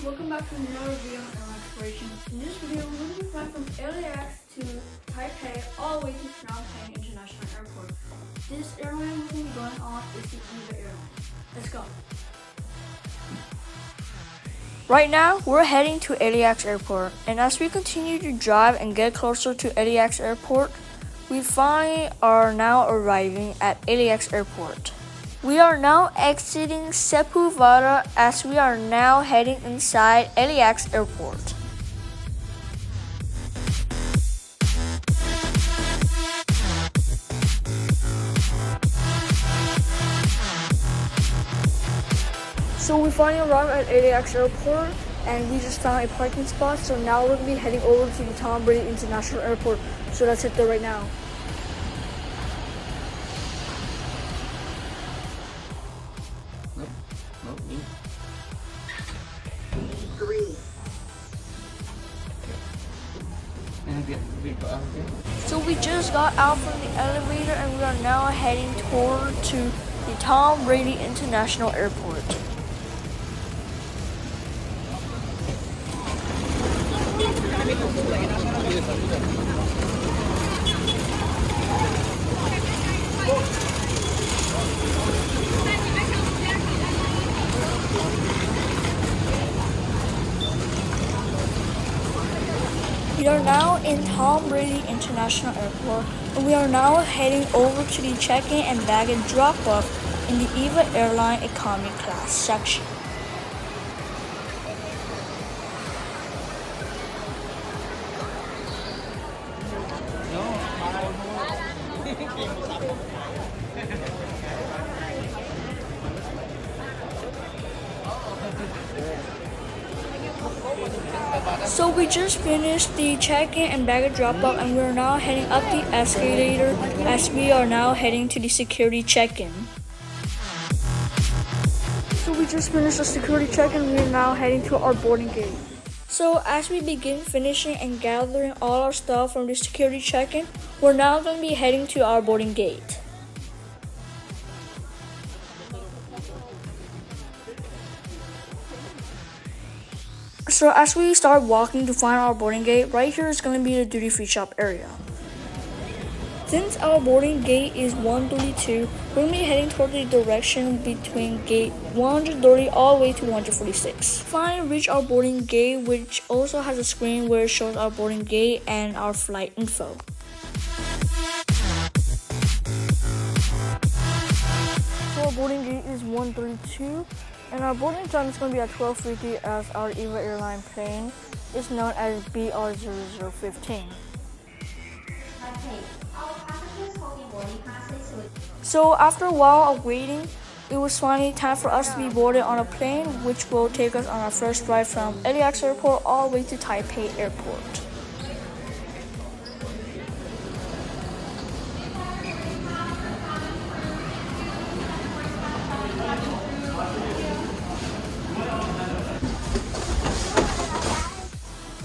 welcome back to another video on airline exploration. In this video, we're going to be flying from LAX to Taipei all the way to Phnom Penh International Airport. This airline we're going to be going on is the EVA airline. Let's go. Right now, we're heading to LAX Airport, and as we continue to drive and get closer to LAX Airport, we finally are now arriving at LAX Airport. We are now exiting Sepulveda as we are now heading inside LAX Airport. So we finally arrived at LAX Airport and we just found a parking spot. So now we're going to be heading over to the Tom Brady International Airport. So let's head there right now. So we just got out from the elevator and we are now heading toward to the Tom Brady International Airport. We are now in Tom Brady International Airport, and we are now heading over to the check-in and baggage drop-off in the EVA Airline Economy Class section. So we just finished the check-in and baggage drop-off and we are now heading up the escalator as we are now heading to the security check-in. So we just finished the security check-in and we are now heading to our boarding gate. So as we begin finishing and gathering all our stuff from the security check-in, we're now going to be heading to our boarding gate. So as we start walking to find our boarding gate, right here is going to be the duty-free shop area. Since our boarding gate is 132, we're going to be heading toward the direction between gate 130 all the way to 146. Finally reach our boarding gate, which also has a screen where it shows our boarding gate and our flight info. So our boarding gate is 132. And our boarding time is going to be at 12:50 as our EVA airline plane is known as BR0015. So after a while of waiting, it was finally time for us to be boarded on a plane which will take us on our first flight from LAX Airport all the way to Taipei Airport.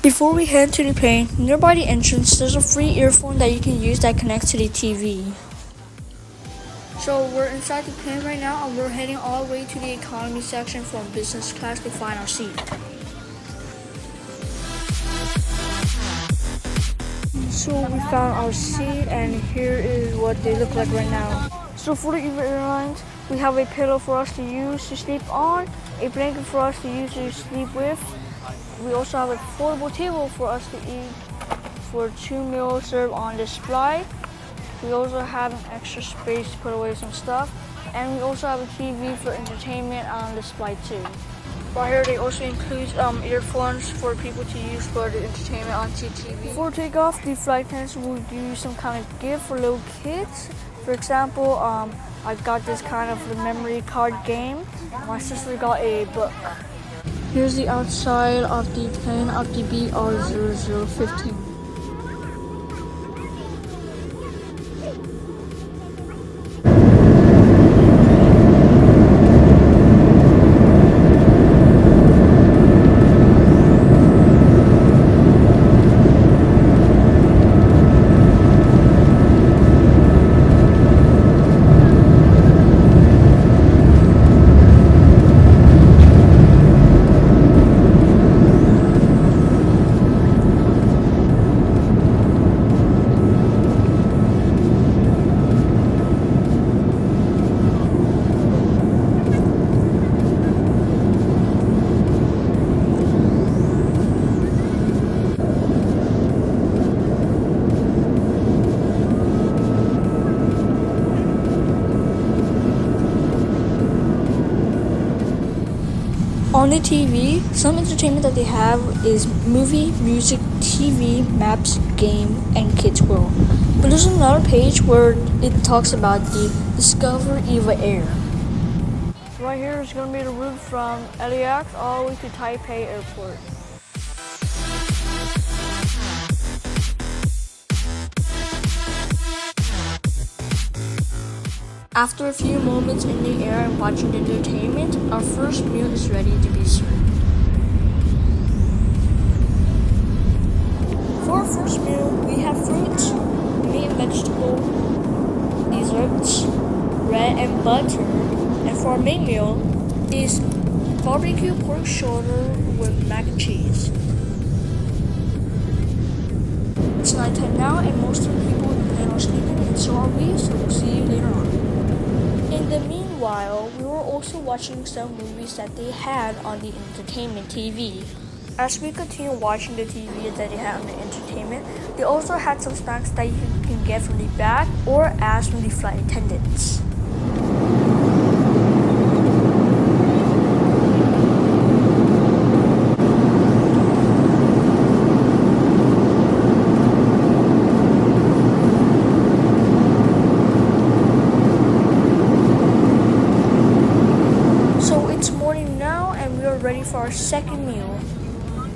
Before we head to the plane, nearby the entrance, there's a free earphone that you can use that connects to the TV. So we're inside the plane right now and we're heading all the way to the economy section from business class to find our seat. So we found our seat and here is what they look like right now. So for the EVA Airlines, we have a pillow for us to use to sleep on, a blanket for us to use to sleep with. We also have a portable table for us to eat for 2 meals served on display. We also have an extra space to put away some stuff. And we also have a TV for entertainment on display too. Right here they also include earphones for people to use for the entertainment on TV. Before takeoff, the flight attendants will give you some kind of gift for little kids. For example, I got this kind of the memory card game. My sister got a book. Here's the outside of the plane of the BR0015. On the TV, some entertainment that they have is movie, music, TV, maps, game, and Kids World. But there's another page where it talks about the Discover EVA Air. Right here is going to be the route from LAX all the way to Taipei Airport. After a few moments in the air and watching the entertainment, our first meal is ready to be served. For our first meal, we have fruits, meat and vegetable, desserts, bread and butter, and for our main meal is barbecue pork shoulder with mac and cheese. It's nighttime now and most of the people in the plane are sleeping and so are we, so we'll see you later on. In the meanwhile, we were also watching some movies that they had on the entertainment TV. As we continue watching the TV that they had on the entertainment, they also had some snacks that you can get from the back or ask from the flight attendants. Ready for our second meal.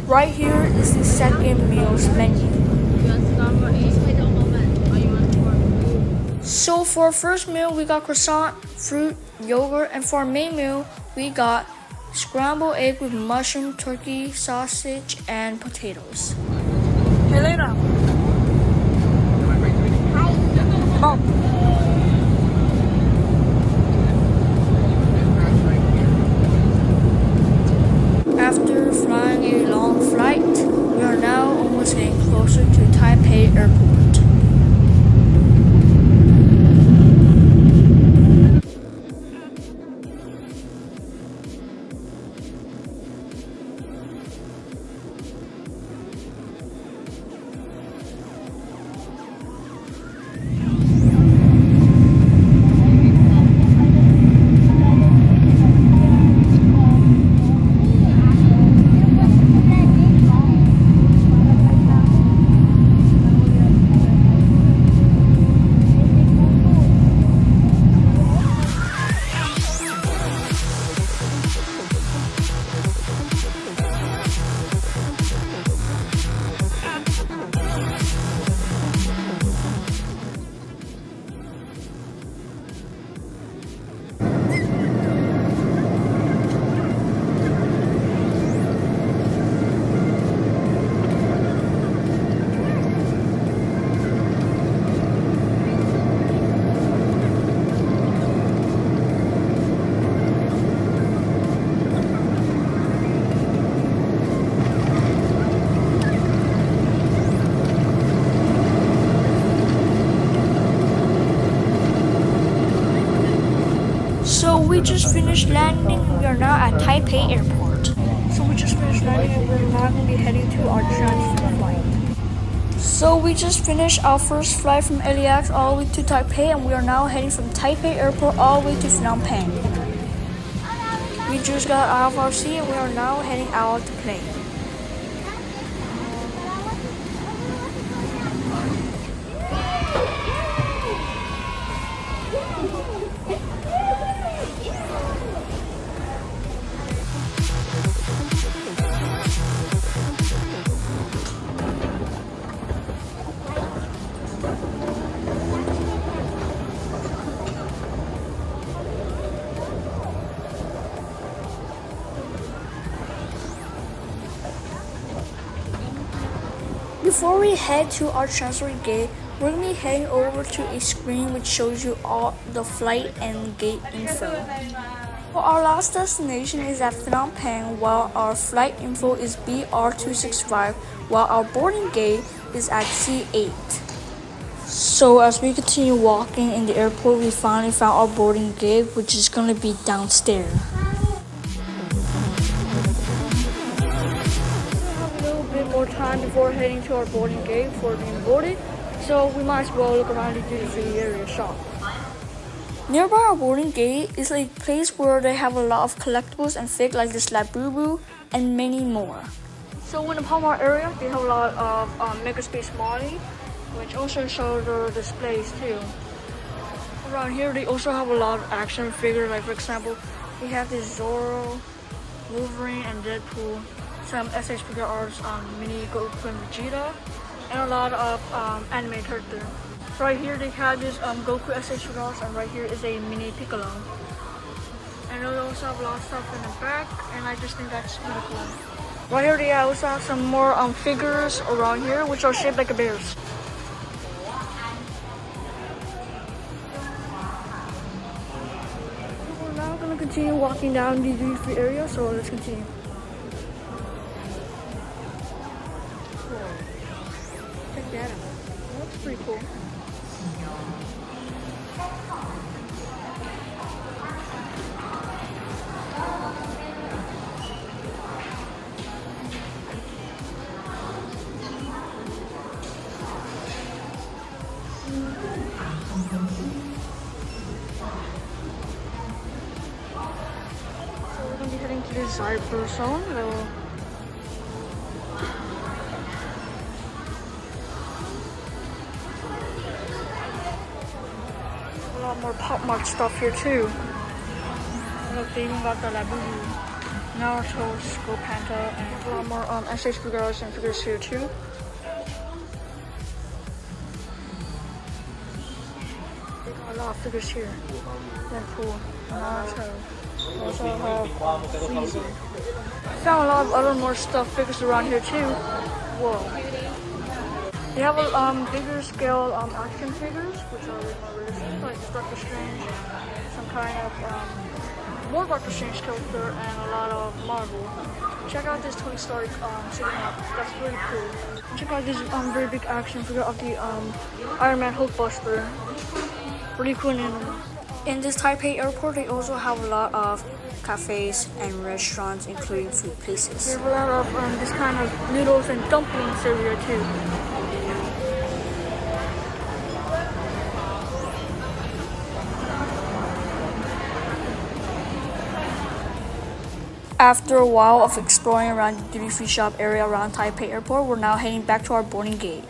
Right here is the second meal's menu. So for our first meal, we got croissant, fruit, yogurt, and for our main meal, we got scrambled egg with mushroom, turkey, sausage, and potatoes. Hey, later. Oh. After flying a long flight, we are now almost getting closer to Taipei Airport. So we just finished landing and we are now at Taipei Airport. So we just finished landing and we're now going to be heading to our transfer flight. So we just finished our first flight from LAX all the way to Taipei and we are now heading from Taipei Airport all the way to Phnom Penh. We just got out of our seat and we are now heading out of the plane. Before we head to our transfer gate, we're going to be heading over to a screen which shows you all the flight and gate info. Well, our last destination is at Phnom Penh, while our flight info is BR265, while our boarding gate is at C8. So as we continue walking in the airport, we finally found our boarding gate, which is going to be downstairs. More time before heading to our boarding gate for being boarded, so we might as well look around and do the free area shop. Nearby our boarding gate is a place where they have a lot of collectibles and fig like this Labubu and many more. So in the Palmar area, they have a lot of Makerspace Molly, which also show the displays too. Around here, they also have a lot of action figures. Like for example, we have this Zorro, Wolverine, and Deadpool. Some SH figure arts on mini Goku and Vegeta, and a lot of anime characters. Right here they have this Goku SH figure arts, and right here is a mini Piccolo. And they also have a lot of stuff in the back, and I just think that's really cool. Right here they also have some more figures around here, which are shaped like a bears. We're now gonna continue walking down the duty-free area, so let's continue. Check that out. That looks pretty cool. Heading to the Zyber zone. A lot more Pop Mart stuff here too. Look, they even got the Labubu, Naruto, Skull Panda, and a lot more SH figures and figures here too. They got a lot of figures here. Deadpool, Naruto. Also have Freezer. Found a lot of other more stuff figures around here too. Whoa. They have a bigger scale action figures, which are more realistic, like Doctor Strange, some kind of more Doctor Strange character, and a lot of Marvel. Check out this Tony Stark sitting up. That's really cool. Check out this very big action figure of the Iron Man Hulkbuster. Really cool animal. In this Taipei airport, they also have a lot of cafes and restaurants, including food places. They have a lot of this kind of noodles and dumplings area too. After a while of exploring around the duty-free shop area around Taipei airport, we're now heading back to our boarding gate.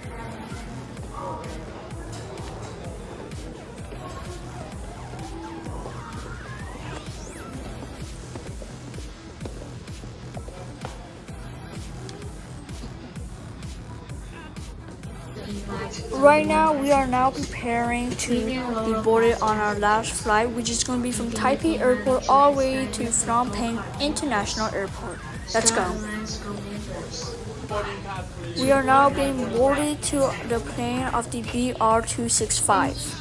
Right now, we are now preparing to be boarded on our last flight, which is going to be from Taipei Airport all the way to Phnom Penh International Airport. Let's go. We are now being boarded to the plane of the BR265.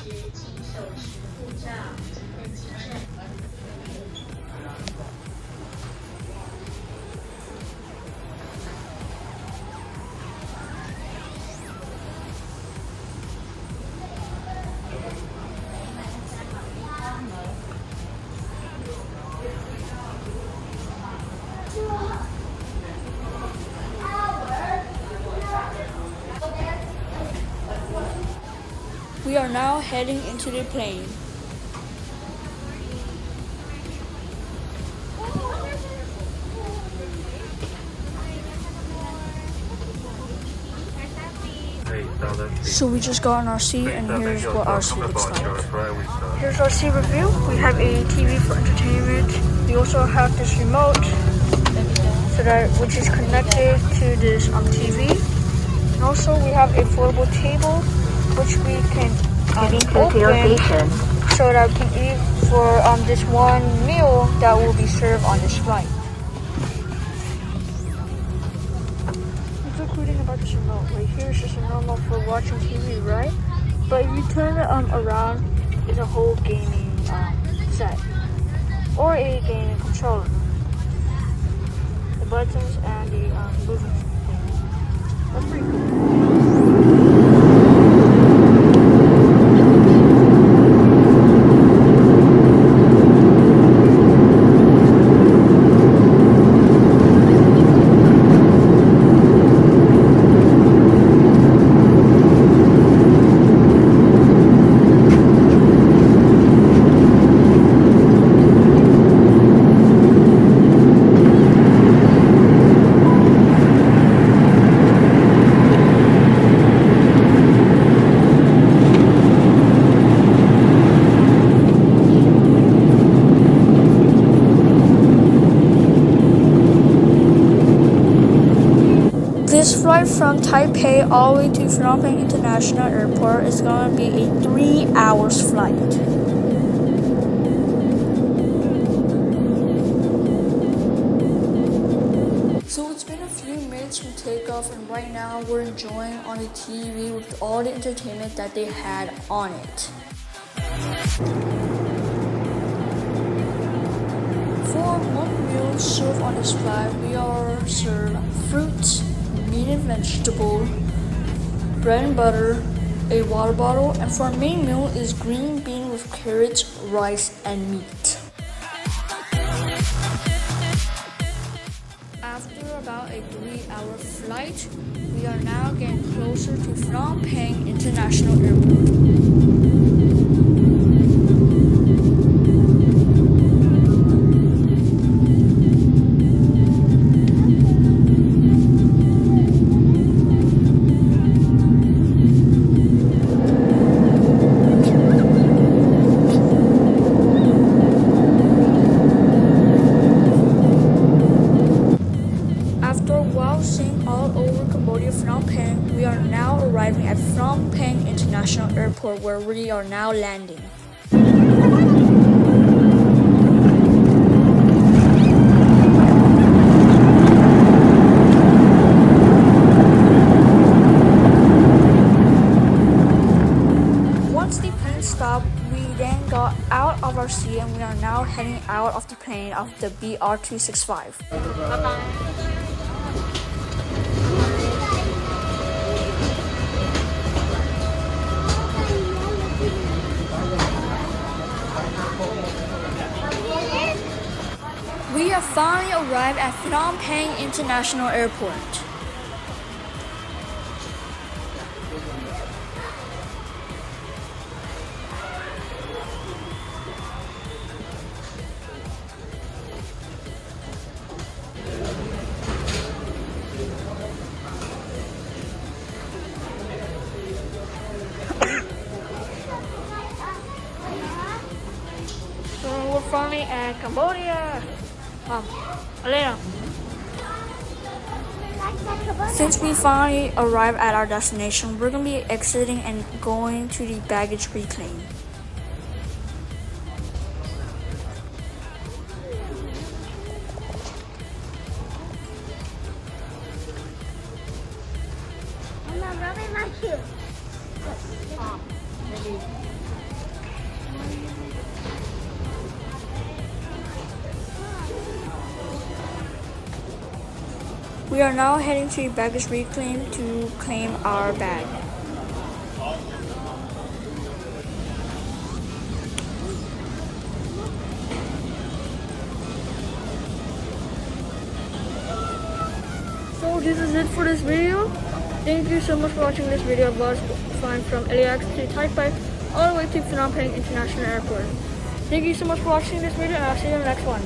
We are now heading into the plane. So we just got on our seat, and here's what our seat looks like. Here's our seat review. We have a TV for entertainment. We also have this remote, which is connected to this TV. And also we have a foldable table, which we can open so that we can eat for this one meal that will be served on this flight. What's so cool thing about this remote? Right here is just a normal for watching TV, right? But if you turn it around, it's a whole gaming set or a gaming controller. The buttons and the moving thing. That's pretty cool. Taipei all the way to Phnom Penh International Airport is going to be a 3 hours flight. So it's been a few minutes from takeoff, and right now we're enjoying on the TV with all the entertainment that they had on it. For one meal served on this flight, we are served fruits, meat and vegetable, bread and butter, a water bottle, and for our main meal is green bean with carrots, rice, and meat. After about a 3-hour flight, we are now getting closer to Phnom Penh International Airport. While seeing all over Cambodia, Phnom Penh, we are now arriving at Phnom Penh International Airport, where we are now landing. Once the plane stopped, we then got out of our seat and we are now heading out of the plane of the BR-265. Bye-bye. We have finally arrived at Phnom Penh International Airport. So we're finally at Cambodia. Elena. Since we finally arrived at our destination, we're going to be exiting and going to the baggage reclaim. We are now heading to the baggage reclaim to claim our bag. So this is it for this video. Thank you so much for watching this video of us flying from LAX to Taipei all the way to Phnom Penh International Airport. Thank you so much for watching this video, and I'll see you in the next one.